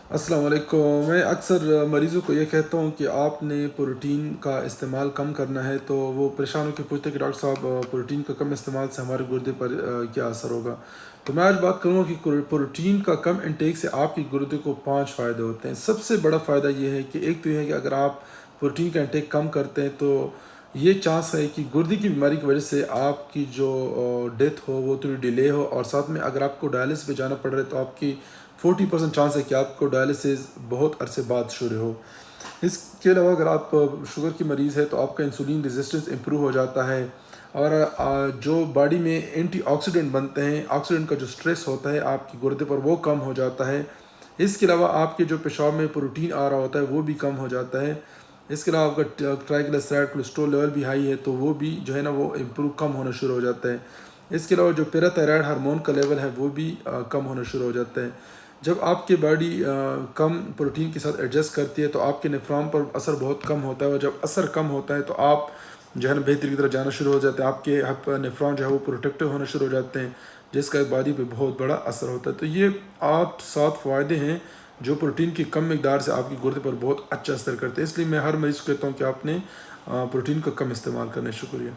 السلام علیکم۔ میں اکثر مریضوں کو یہ کہتا ہوں کہ آپ نے پروٹین کا استعمال کم کرنا ہے، تو وہ پریشان ہو کے پوچھتے ہیں کہ ڈاکٹر صاحب پروٹین کا کم استعمال سے ہمارے گردے پر کیا اثر ہوگا؟ تو میں آج بات کروں گا کہ پروٹین کا کم انٹیک سے آپ کے گردے کو 5 فائدے ہوتے ہیں۔ سب سے بڑا فائدہ یہ ہے کہ ایک تو یہ ہے کہ اگر آپ پروٹین کا انٹیک کم کرتے ہیں تو یہ چانس ہے کہ گردے کی بیماری کی وجہ سے آپ کی جو ڈیتھ ہو وہ تھوڑی ڈیلے ہو، اور ساتھ میں اگر آپ کو ڈائلس پہ جانا پڑ رہا ہے تو آپ کی 40% چانس ہے کہ آپ کو ڈائلسز بہت عرصے بعد شروع ہو۔ اس کے علاوہ اگر آپ شوگر کی مریض ہے تو آپ کا انسولین ریزسٹنس امپروو ہو جاتا ہے، اور جو باڈی میں اینٹی آکسیڈنٹ بنتے ہیں، آکسیڈنٹ کا جو سٹریس ہوتا ہے آپ کی گردے پر وہ کم ہو جاتا ہے۔ اس کے علاوہ آپ کے جو پیشاب میں پروٹین آ رہا ہوتا ہے وہ بھی کم ہو جاتا ہے۔ اس کے علاوہ آپ کا ٹرائیگلیسرائڈ کولیسٹرول لیول بھی ہائی ہے تو وہ بھی جو ہے نا وہ امپروو کم ہونا شروع ہو جاتا ہے۔ اس کے علاوہ جو پیراتھائرائڈ ہارمون کا لیول ہے وہ بھی کم ہونا شروع ہو جاتا ہے۔ جب آپ کی باڈی کم پروٹین کے ساتھ ایڈجسٹ کرتی ہے تو آپ کے نیفرون پر اثر بہت کم ہوتا ہے، اور جب اثر کم ہوتا ہے تو آپ جو ہے نا بہتری کی طرف جانا شروع ہو جاتے ہیں، آپ کے نیفرون جو ہے وہ پروٹیکٹیو ہونا شروع ہو جاتے ہیں، جس کا باڈی پہ بہت بڑا اثر ہوتا ہے۔ تو یہ 8-7 فائدے ہیں جو پروٹین کی کم مقدار سے آپ کی گردے پر بہت اچھا اثر کرتے ہیں۔ اس لیے میں ہر مریض کو کہتا ہوں کہ آپ نے پروٹین کا کم استعمال کرنا ہے۔ شکریہ۔